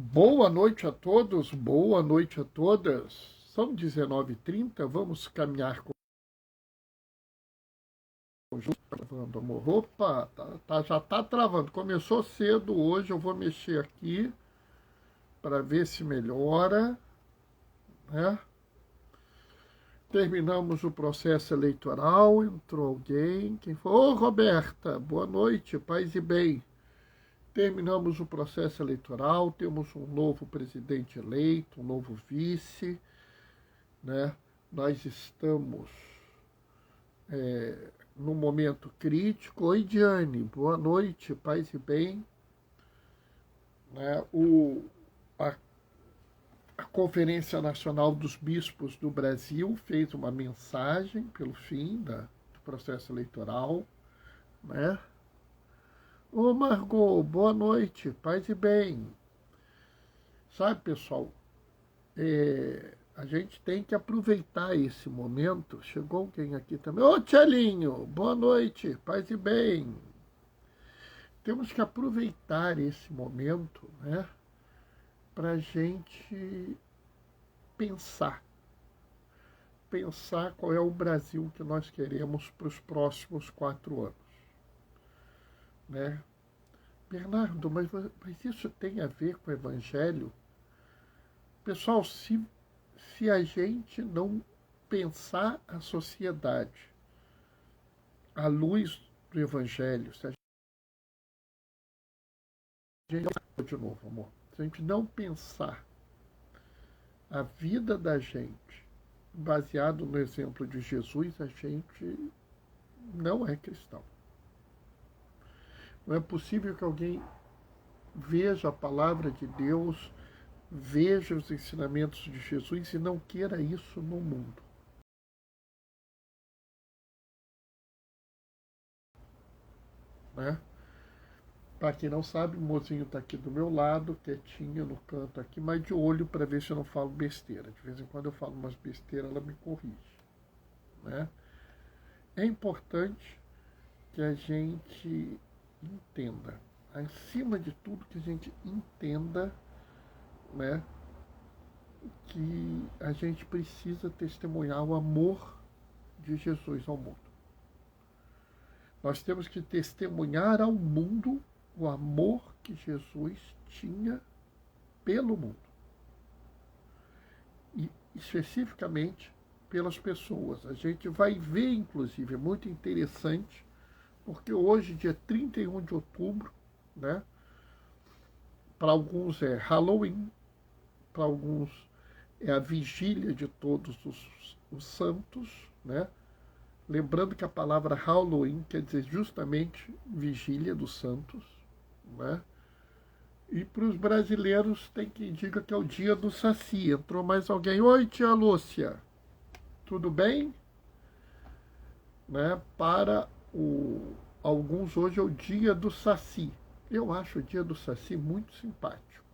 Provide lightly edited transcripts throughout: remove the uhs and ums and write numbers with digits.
Boa noite a todos, boa noite a todas. São 19h30, vamos caminhar com travando, amor. Opa, já tá travando. Começou cedo hoje, eu vou mexer aqui para ver se melhora, né? Terminamos o processo eleitoral, entrou alguém. Quem foi? Ô, Roberta, boa noite, paz e bem. Terminamos o processo eleitoral, temos um novo presidente eleito, um novo vice, né? Nós estamos num momento crítico. Oi, Diane, boa noite, paz e bem. Né? A Conferência Nacional dos Bispos do Brasil fez uma mensagem pelo fim do processo eleitoral, né? Ô, Margot, boa noite, paz e bem. Sabe, pessoal, a gente tem que aproveitar esse momento. Chegou alguém aqui também. Ô, Tchelinho, boa noite, paz e bem. Temos que aproveitar esse momento, né, para a gente pensar qual é o Brasil que nós queremos para os próximos 4 anos. Né? Bernardo, mas isso tem a ver com o Evangelho? Pessoal, se a gente não pensar a sociedade à luz do Evangelho, se a gente, de novo, amor, se a gente não pensar a vida da gente baseado no exemplo de Jesus, a gente não é cristão. Não é possível que alguém veja a palavra de Deus, veja os ensinamentos de Jesus e não queira isso no mundo. Né? Para quem não sabe, o mozinho está aqui do meu lado, quietinho no canto aqui, mas de olho para ver se eu não falo besteira. De vez em quando eu falo umas besteiras, ela me corrige. Né? É importante que a gente entenda, acima de tudo, que a gente entenda, né, que a gente precisa testemunhar o amor de Jesus ao mundo. Nós temos que testemunhar ao mundo o amor que Jesus tinha pelo mundo. E especificamente pelas pessoas. A gente vai ver, inclusive, é muito interessante, porque hoje, dia 31 de outubro, né, para alguns é Halloween, para alguns é a vigília de todos os santos, né? Lembrando que a palavra Halloween quer dizer justamente vigília dos santos, né? E para os brasileiros tem quem diga que é o dia do Saci. Entrou mais alguém. Oi, tia Lúcia. Tudo bem? Né? Para alguns hoje é o dia do Saci. Eu acho o dia do Saci muito simpático.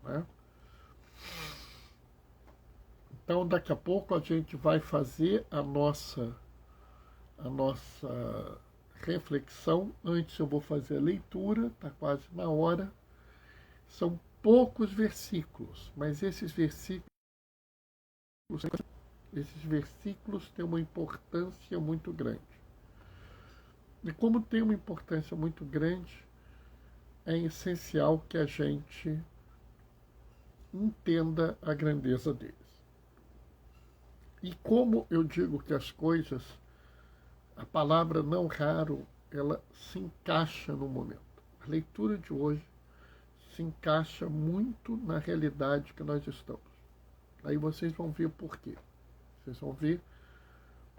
Né? Então daqui a pouco a gente vai fazer a nossa reflexão. Antes eu vou fazer a leitura, está quase na hora. São poucos versículos, mas esses versículos têm uma importância muito grande. E como tem uma importância muito grande, é essencial que a gente entenda a grandeza deles. E como eu digo que as coisas, a palavra não raro, ela se encaixa no momento. A leitura de hoje se encaixa muito na realidade que nós estamos. Aí vocês vão ver por quê. Vocês vão ver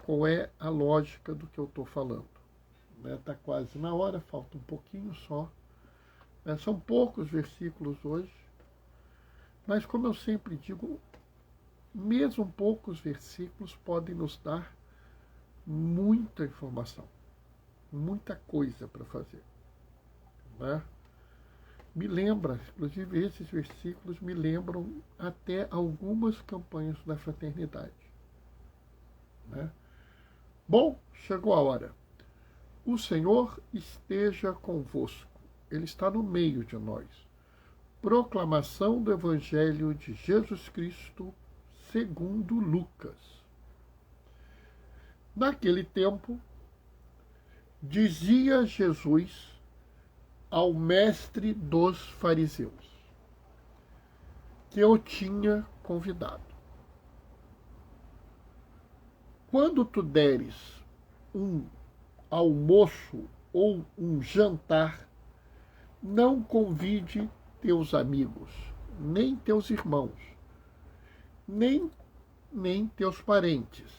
qual é a lógica do que eu estou falando. Está quase na hora, falta um pouquinho só. São poucos versículos hoje, mas como eu sempre digo, mesmo poucos versículos podem nos dar muita informação, muita coisa para fazer. Né? Me lembra, inclusive esses versículos me lembram até algumas campanhas da fraternidade. Né? Bom, chegou a hora. O Senhor esteja convosco. Ele está no meio de nós. Proclamação do Evangelho de Jesus Cristo segundo Lucas. Naquele tempo, dizia Jesus ao mestre dos fariseus, que eu tinha convidado: quando tu deres um almoço ou um jantar, não convide teus amigos, nem teus irmãos, nem teus parentes,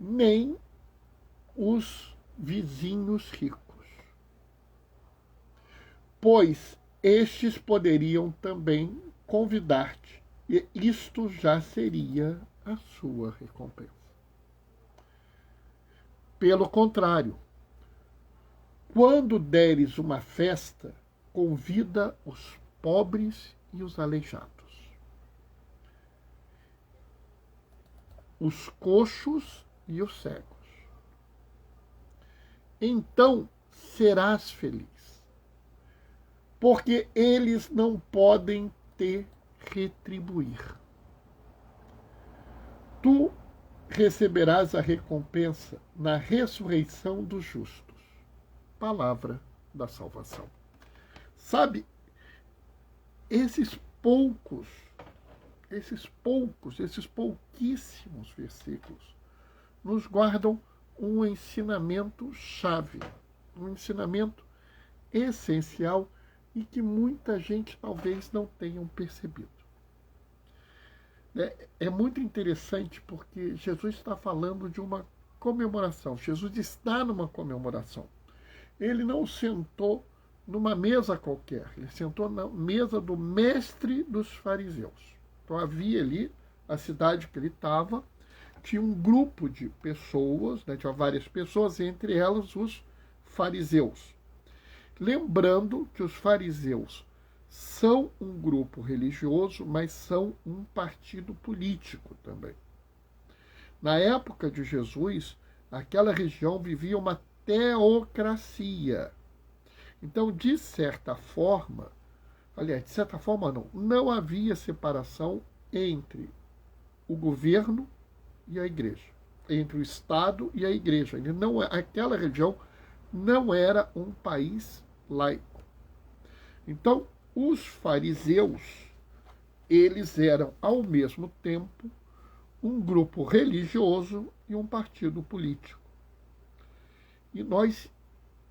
nem os vizinhos ricos, pois estes poderiam também convidar-te, e isto já seria a sua recompensa. Pelo contrário, quando deres uma festa, convida os pobres e os aleijados, os coxos e os cegos. Então serás feliz, porque eles não podem te retribuir. Tu receberás a recompensa na ressurreição dos justos. Palavra da salvação. Sabe, esses pouquíssimos versículos nos guardam um ensinamento chave, um ensinamento essencial e que muita gente talvez não tenham percebido. É muito interessante porque Jesus está falando de uma comemoração. Jesus está numa comemoração. Ele não sentou numa mesa qualquer, ele sentou na mesa do mestre dos fariseus. Então havia ali, a cidade que ele estava, tinha um grupo de pessoas, né, tinha várias pessoas, entre elas os fariseus. Lembrando que os fariseus são um grupo religioso, mas são um partido político também. Na época de Jesus, aquela região vivia uma teocracia. Então, de certa forma não havia separação entre o governo e a igreja, entre o Estado e a igreja. Aquela região não era um país laico. Então, os fariseus, eles eram, ao mesmo tempo, um grupo religioso e um partido político. E nós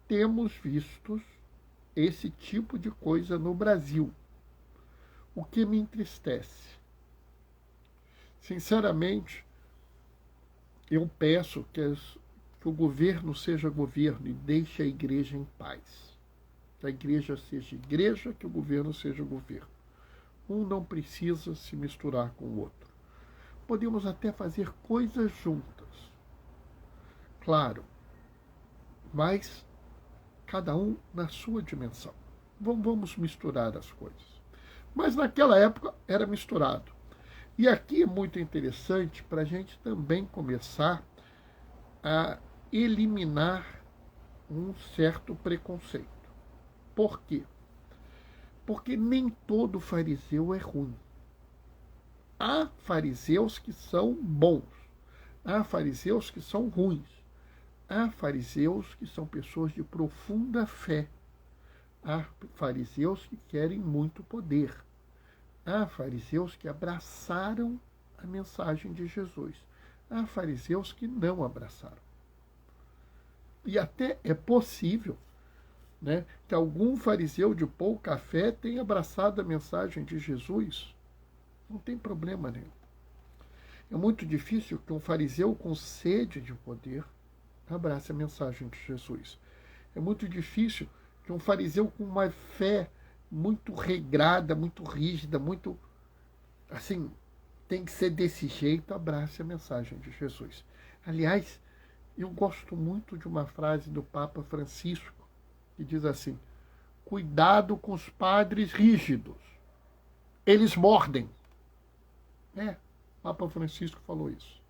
temos visto esse tipo de coisa no Brasil, o que me entristece. Sinceramente, eu peço que o governo seja governo e deixe a igreja em paz. Que a igreja seja igreja, que o governo seja governo. Um não precisa se misturar com o outro. Podemos até fazer coisas juntas, claro, mas cada um na sua dimensão. Vamos misturar as coisas. Mas naquela época era misturado. E aqui é muito interessante para a gente também começar a eliminar um certo preconceito. Por quê? Porque nem todo fariseu é ruim. Há fariseus que são bons, há fariseus que são ruins, há fariseus que são pessoas de profunda fé, há fariseus que querem muito poder, há fariseus que abraçaram a mensagem de Jesus, há fariseus que não abraçaram. E até é possível, né, que algum fariseu de pouca fé tenha abraçado a mensagem de Jesus. Não tem problema nenhum. É muito difícil que um fariseu com sede de poder abrace a mensagem de Jesus. É muito difícil que um fariseu com uma fé muito regrada, muito rígida, muito assim, tem que ser desse jeito, abrace a mensagem de Jesus. Aliás, eu gosto muito de uma frase do Papa Francisco, que diz assim: cuidado com os padres rígidos, eles mordem. O Papa Francisco falou isso.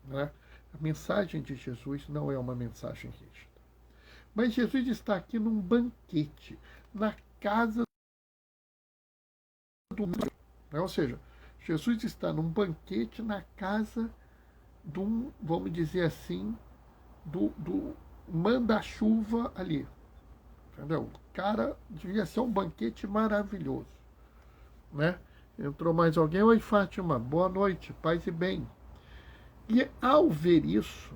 Né? A mensagem de Jesus não é uma mensagem rígida. Mas Jesus está aqui num banquete, na casa do mundo. Ou seja, Jesus está num banquete na casa de um, vamos dizer assim, do manda-chuva ali. Entendeu? O cara devia ser um banquete maravilhoso. Né? Entrou mais alguém. Oi, Fátima. Boa noite. Paz e bem. E ao ver isso,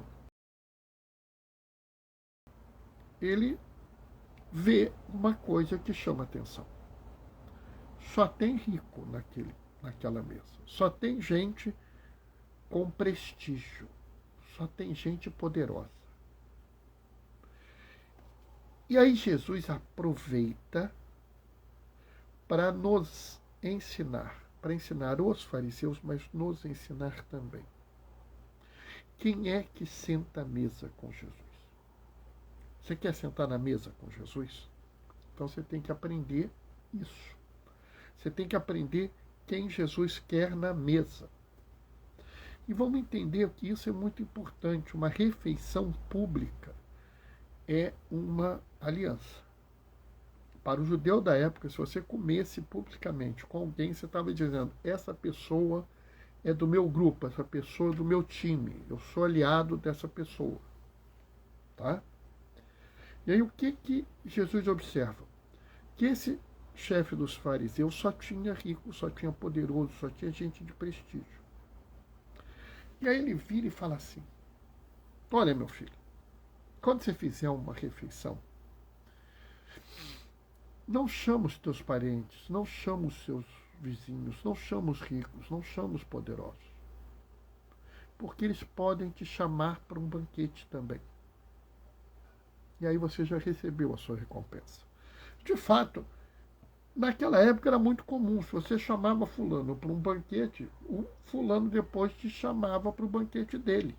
ele vê uma coisa que chama atenção. Só tem rico naquela mesa. Só tem gente com prestígio. Só tem gente poderosa. E aí Jesus aproveita para nos ensinar, para ensinar os fariseus, mas nos ensinar também. Quem é que senta à mesa com Jesus? Você quer sentar na mesa com Jesus? Então você tem que aprender isso. Você tem que aprender quem Jesus quer na mesa. E vamos entender que isso é muito importante. Uma refeição pública é uma aliança. Para o judeu da época, se você comesse publicamente com alguém, você estava dizendo, essa pessoa é do meu grupo, essa pessoa é do meu time, eu sou aliado dessa pessoa. Tá? E aí o que Jesus observa? Que esse chefe dos fariseus só tinha rico, só tinha poderoso, só tinha gente de prestígio. E aí ele vira e fala assim, olha meu filho, quando você fizer uma refeição, não chama os teus parentes, não chama os seus vizinhos, não chama os ricos, não chama os poderosos. Porque eles podem te chamar para um banquete também. E aí você já recebeu a sua recompensa. De fato, naquela época era muito comum. Se você chamava fulano para um banquete, o fulano depois te chamava para o banquete dele.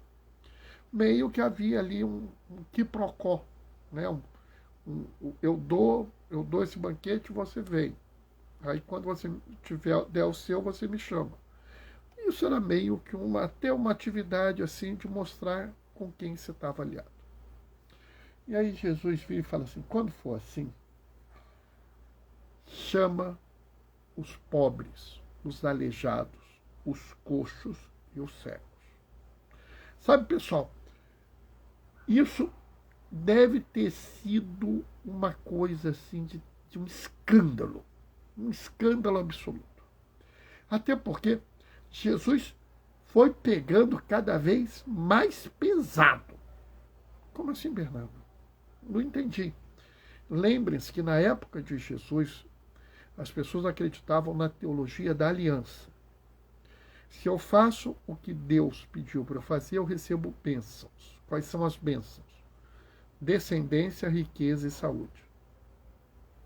Meio que havia ali um quiprocó, né? Eu dou esse banquete, você vem. Aí quando você der o seu, você me chama. Isso era meio que até uma atividade assim de mostrar com quem você estava aliado. E aí Jesus vira e fala assim, quando for assim, chama os pobres, os aleijados, os coxos e os cegos. Sabe, pessoal, isso deve ter sido uma coisa assim de um escândalo absoluto. Até porque Jesus foi pegando cada vez mais pesado. Como assim, Bernardo? Não entendi. Lembrem-se que na época de Jesus, as pessoas acreditavam na teologia da aliança. Se eu faço o que Deus pediu para eu fazer, eu recebo bênçãos. Quais são as bênçãos? Descendência, riqueza e saúde.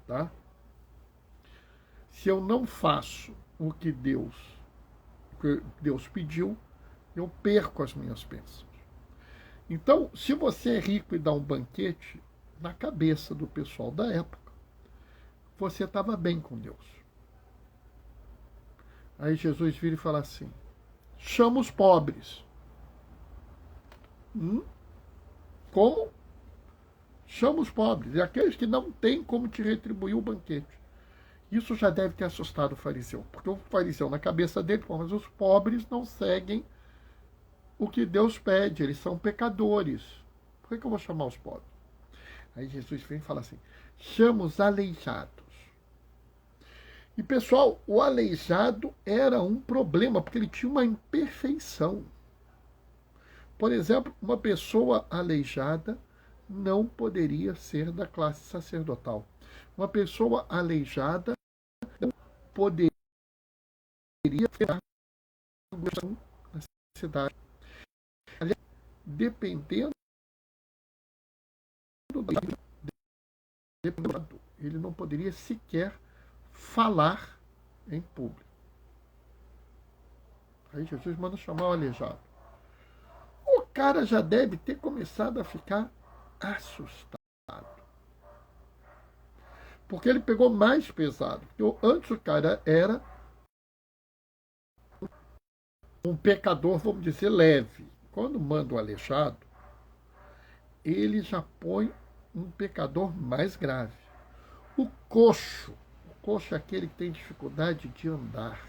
Tá? Se eu não faço o que Deus pediu, eu perco as minhas bênçãos. Então, se você é rico e dá um banquete, na cabeça do pessoal da época, você estava bem com Deus. Aí Jesus vira e fala assim, chama os pobres. Como? Chama os pobres, e aqueles que não têm como te retribuir o banquete. Isso já deve ter assustado o fariseu, porque o fariseu, na cabeça dele, mas os pobres não seguem o que Deus pede, eles são pecadores. Por que eu vou chamar os pobres? Aí Jesus vem e fala assim, chama os aleijados. E, pessoal, o aleijado era um problema, porque ele tinha uma imperfeição. Por exemplo, uma pessoa aleijada não poderia ser da classe sacerdotal. Uma pessoa aleijada não poderia ser na cidade. Aliás, dependendo ele não poderia sequer falar em público. Aí Jesus manda chamar o aleijado. O cara já deve ter começado a ficar assustado. Porque ele pegou mais pesado. Porque antes o cara era um pecador, vamos dizer, leve. Quando manda o aleijado, ele já põe um pecador mais grave. O coxo coxo é aquele que tem dificuldade de andar.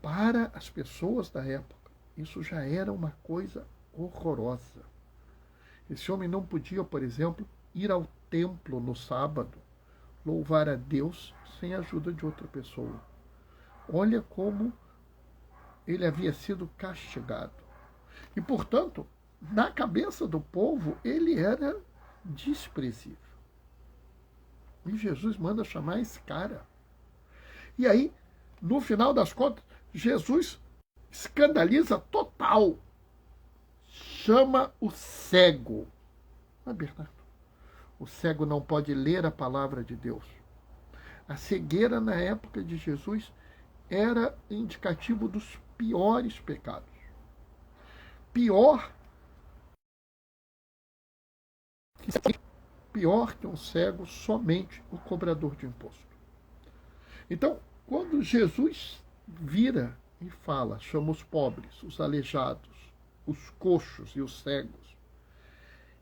Para as pessoas da época, isso já era uma coisa horrorosa. Esse homem não podia, por exemplo, ir ao templo no sábado, louvar a Deus sem a ajuda de outra pessoa. Olha como ele havia sido castigado. E, portanto, na cabeça do povo, ele era desprezível. E Jesus manda chamar esse cara. E aí, no final das contas, Jesus escandaliza total. Chama o cego. Mas, Bernardo, o cego não pode ler a palavra de Deus. A cegueira na época de Jesus era indicativo dos piores pecados. Pior que um cego, somente o cobrador de imposto. Então, quando Jesus vira e fala, chama os pobres, os aleijados, os coxos e os cegos,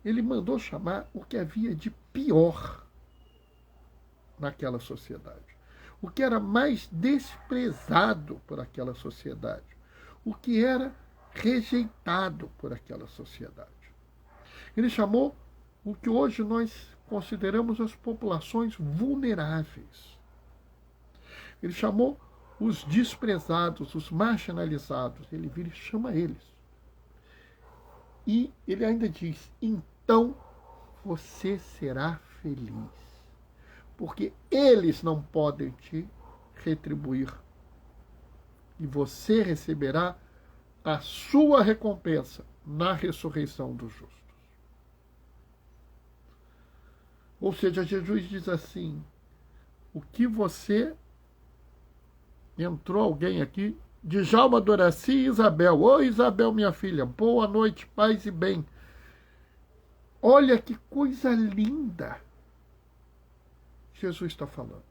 ele mandou chamar o que havia de pior naquela sociedade, o que era mais desprezado por aquela sociedade, o que era rejeitado por aquela sociedade. Ele chamou o que hoje nós consideramos as populações vulneráveis. Ele chamou os desprezados, os marginalizados. Ele vira e chama eles. E ele ainda diz, então você será feliz, porque eles não podem te retribuir. E você receberá a sua recompensa na ressurreição dos justos. Ou seja, Jesus diz assim, o que você... Entrou alguém aqui, Djalma Doraci e Isabel. Oi, Isabel, minha filha, boa noite, paz e bem. Olha que coisa linda Jesus está falando.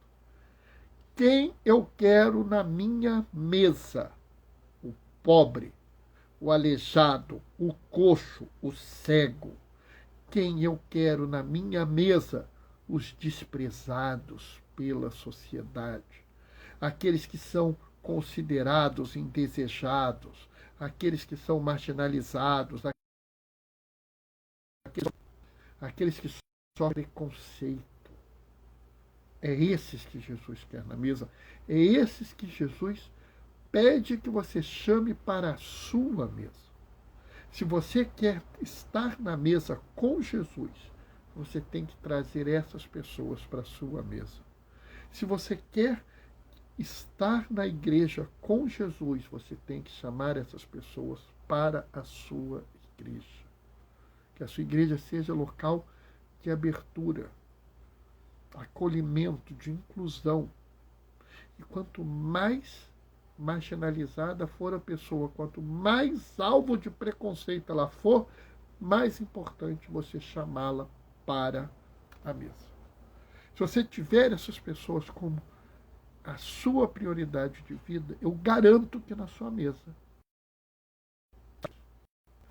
Quem eu quero na minha mesa? O pobre, o aleijado, o coxo, o cego. Quem eu quero na minha mesa? Os desprezados pela sociedade. Aqueles que são considerados indesejados, aqueles que são marginalizados, aqueles que sofrem preconceito. É esses que Jesus quer na mesa, é esses que Jesus pede que você chame para a sua mesa. Se você quer estar na mesa com Jesus, você tem que trazer essas pessoas para a sua mesa. Se você quer estar na igreja com Jesus, você tem que chamar essas pessoas para a sua igreja. Que a sua igreja seja local de abertura, acolhimento, de inclusão. E quanto mais marginalizada for a pessoa, quanto mais alvo de preconceito ela for, mais importante você chamá-la para a mesa. Se você tiver essas pessoas como a sua prioridade de vida, eu garanto que na sua mesa,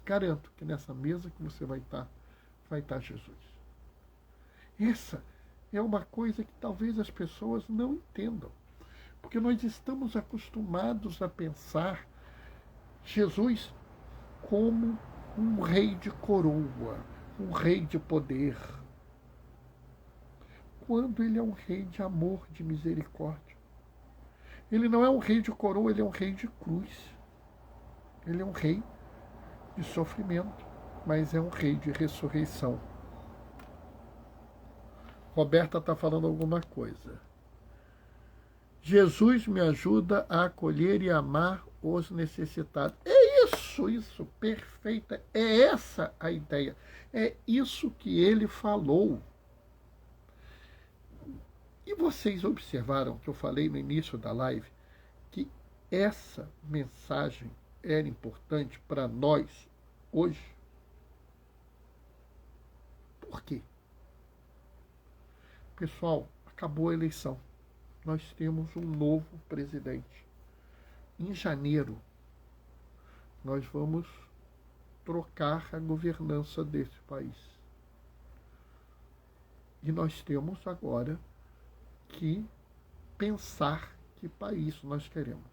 garanto que nessa mesa que você vai estar Jesus. Essa é uma coisa que talvez as pessoas não entendam, porque nós estamos acostumados a pensar Jesus como um rei de coroa, um rei de poder, quando ele é um rei de amor, de misericórdia. Ele não é um rei de coroa, ele é um rei de cruz. Ele é um rei de sofrimento, mas é um rei de ressurreição. Roberta está falando alguma coisa. Jesus me ajuda a acolher e amar os necessitados. É isso, perfeita. É essa a ideia. É isso que ele falou. E vocês observaram que eu falei no início da live que essa mensagem era importante para nós hoje? Por quê? Pessoal, acabou a eleição. Nós temos um novo presidente. Em janeiro, nós vamos trocar a governança desse país. E nós temos agora que pensar que país nós queremos.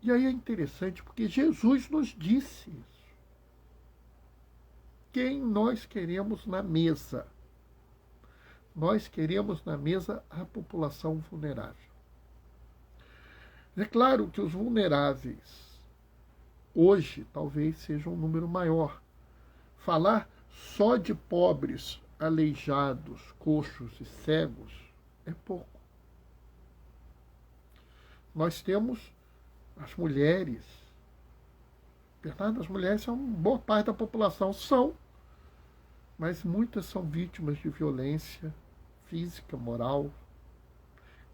E aí é interessante porque Jesus nos disse isso. Quem nós queremos na mesa? Nós queremos na mesa a população vulnerável. É claro que os vulneráveis hoje talvez seja um número maior. Falar só de pobres, aleijados, coxos e cegos é pouco. Nós temos as mulheres. Verdade, as mulheres são boa parte da população, mas muitas são vítimas de violência física, moral,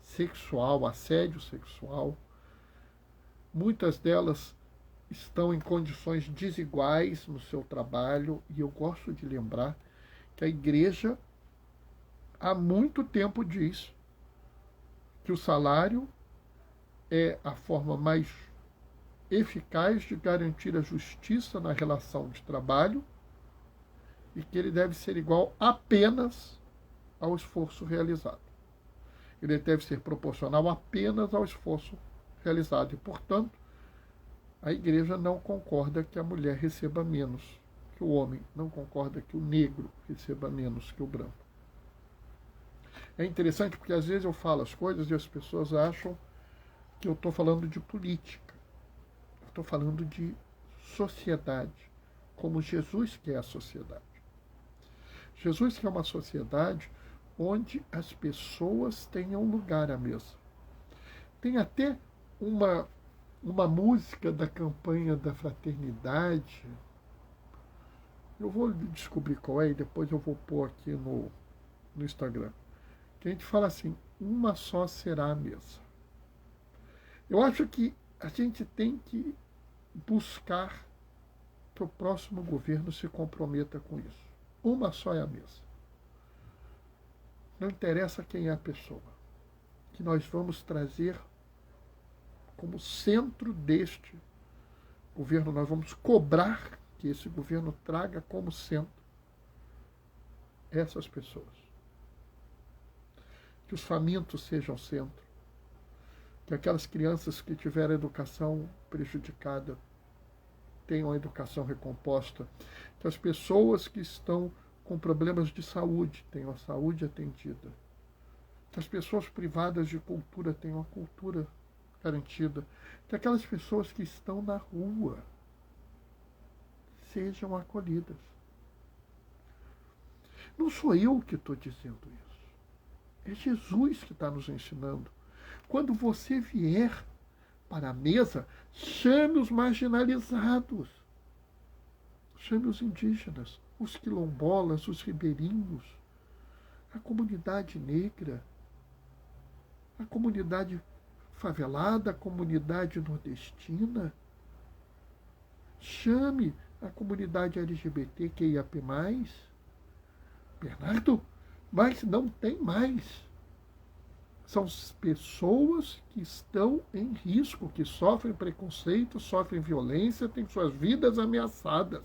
sexual, assédio sexual. Muitas delas estão em condições desiguais no seu trabalho, e eu gosto de lembrar que a igreja há muito tempo diz que o salário é a forma mais eficaz de garantir a justiça na relação de trabalho e que ele deve ser igual apenas ao esforço realizado. Ele deve ser proporcional apenas ao esforço realizado e, portanto, a igreja não concorda que a mulher receba menos que o homem, não concorda que o negro receba menos que o branco. É interessante porque às vezes eu falo as coisas e as pessoas acham que eu estou falando de política. Eu estou falando de sociedade, como Jesus quer a sociedade. Jesus quer uma sociedade onde as pessoas tenham lugar à mesa. Tem até uma música da campanha da fraternidade. Eu vou descobrir qual é e depois eu vou pôr aqui no Instagram. Que a gente fala assim: uma só será a mesa. Eu acho que a gente tem que buscar que o próximo governo se comprometa com isso. Uma só é a mesa. Não interessa quem é a pessoa. Que nós vamos trazer como centro deste governo, nós vamos cobrar que esse governo traga como centro essas pessoas. Que os famintos sejam centro. Que aquelas crianças que tiveram a educação prejudicada tenham a educação recomposta. Que as pessoas que estão com problemas de saúde tenham a saúde atendida. Que as pessoas privadas de cultura tenham a cultura garantida. Que aquelas pessoas que estão na rua sejam acolhidas. Não sou eu que estou dizendo isso. É Jesus que está nos ensinando. Quando você vier para a mesa, chame os marginalizados. Chame os indígenas, os quilombolas, os ribeirinhos, a comunidade negra, a comunidade favelada, a comunidade nordestina. Chame a comunidade LGBTQIAP+. Bernardo, mas não tem mais. São pessoas que estão em risco, que sofrem preconceito, sofrem violência, têm suas vidas ameaçadas.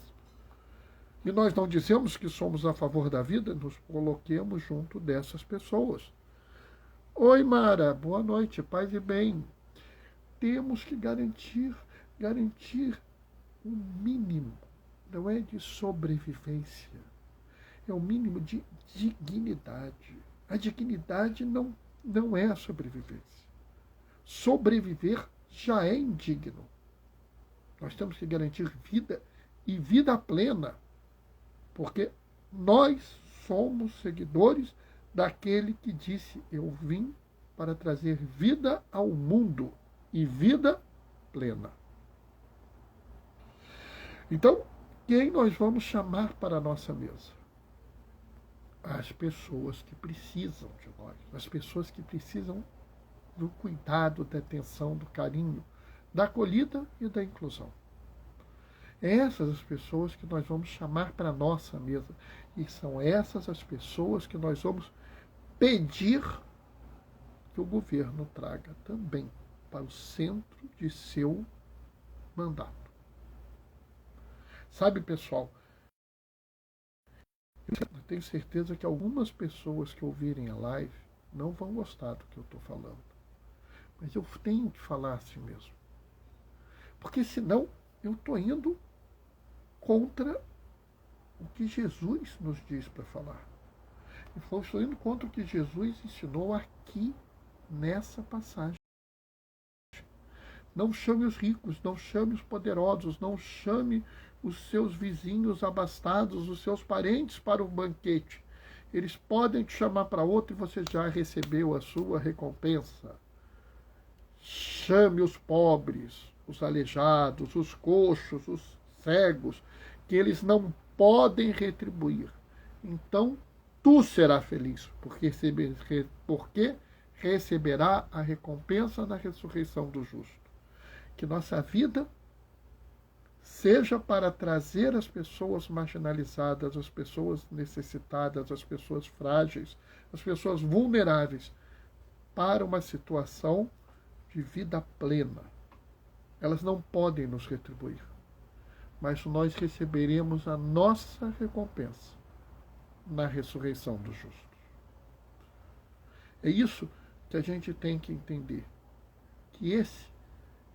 E nós não dizemos que somos a favor da vida, nos coloquemos junto dessas pessoas. Oi, Mara, boa noite, paz e bem. Temos que garantir um mínimo, não é de sobrevivência, é o mínimo de dignidade. A dignidade não é a sobrevivência. Sobreviver já é indigno. Nós temos que garantir vida e vida plena, porque nós somos seguidores daquele que disse: eu vim para trazer vida ao mundo e vida plena. Então, quem nós vamos chamar para a nossa mesa? As pessoas que precisam de nós, as pessoas que precisam do cuidado, da atenção, do carinho, da acolhida e da inclusão. Essas as pessoas que nós vamos chamar para a nossa mesa. E são essas as pessoas que nós vamos pedir que o governo traga também para o centro de seu mandato. Sabe, pessoal, eu tenho certeza que algumas pessoas que ouvirem a live não vão gostar do que eu estou falando. Mas eu tenho que falar assim mesmo. Porque senão eu estou indo contra o que Jesus nos diz para falar. Eu estou indo contra o que Jesus ensinou aqui nessa passagem. Não chame os ricos, não chame os poderosos, não chame os seus vizinhos abastados, os seus parentes para o banquete. Eles podem te chamar para outro e você já recebeu a sua recompensa. Chame os pobres, os aleijados, os coxos, os cegos, que eles não podem retribuir. Então, tu serás feliz, porque receberá a recompensa na ressurreição do justo. Que nossa vida seja para trazer as pessoas marginalizadas, as pessoas necessitadas, as pessoas frágeis, as pessoas vulneráveis, para uma situação de vida plena. Elas não podem nos retribuir, mas nós receberemos a nossa recompensa na ressurreição dos justos. É isso que a gente tem que entender, que esse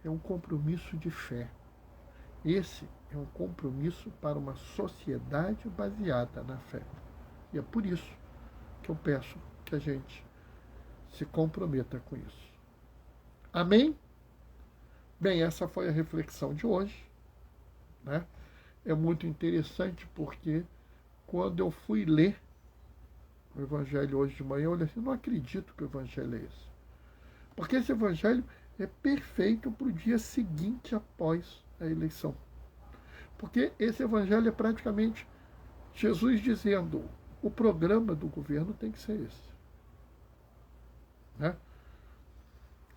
é um compromisso de fé. Esse é um compromisso para uma sociedade baseada na fé. E é por isso que eu peço que a gente se comprometa com isso. Amém? Bem, essa foi a reflexão de hoje, né? É muito interessante porque quando eu fui ler o Evangelho hoje de manhã, eu olhei assim, não acredito que o Evangelho é esse. Porque esse Evangelho é perfeito para o dia seguinte após a eleição. Porque esse Evangelho é praticamente Jesus dizendo, o programa do governo tem que ser esse. Né?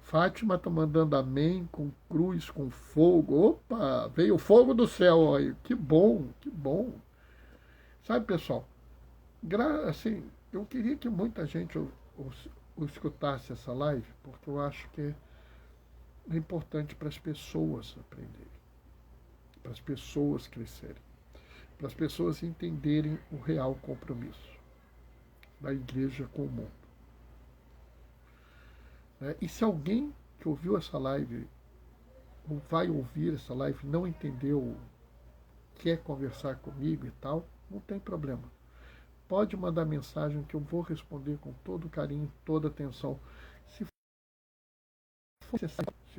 Fátima está mandando amém, com cruz, com fogo. Opa, veio o fogo do céu aí. Que bom, que bom. Sabe, pessoal, assim, eu queria que muita gente escutasse essa live, porque eu acho que é importante para as pessoas aprenderem, para as pessoas crescerem, para as pessoas entenderem o real compromisso da igreja com o mundo. E se alguém que ouviu essa live, ou vai ouvir essa live, não entendeu, quer conversar comigo e tal, não tem problema. Pode mandar mensagem que eu vou responder com todo carinho, toda atenção. Se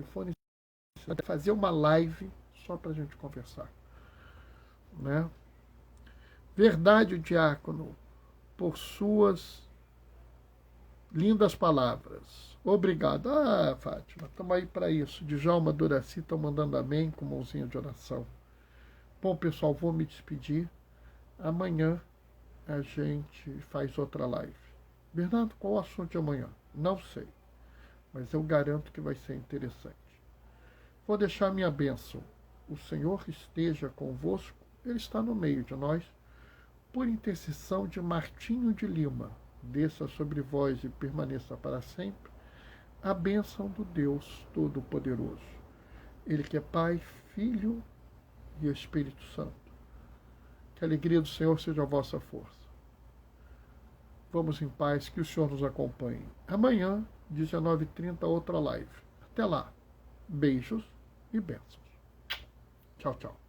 for necessário, fazer uma live só para a gente conversar. Né? Verdade, diácono, por suas lindas palavras. Obrigado. Ah, Fátima, estamos aí para isso. Djalma, Doraci estão mandando amém com mãozinha de oração. Bom, pessoal, vou me despedir. Amanhã a gente faz outra live. Bernardo, qual o assunto de amanhã? Não sei, mas eu garanto que vai ser interessante. Vou deixar minha bênção. O Senhor esteja convosco, Ele está no meio de nós. Por intercessão de Martinho de Lima, desça sobre vós e permaneça para sempre a bênção do Deus Todo-Poderoso. Ele que é Pai, Filho e Espírito Santo. Que a alegria do Senhor seja a vossa força. Vamos em paz, que o Senhor nos acompanhe. Amanhã, 19h30, outra live. Até lá. Beijos e bênçãos. Tchau, tchau.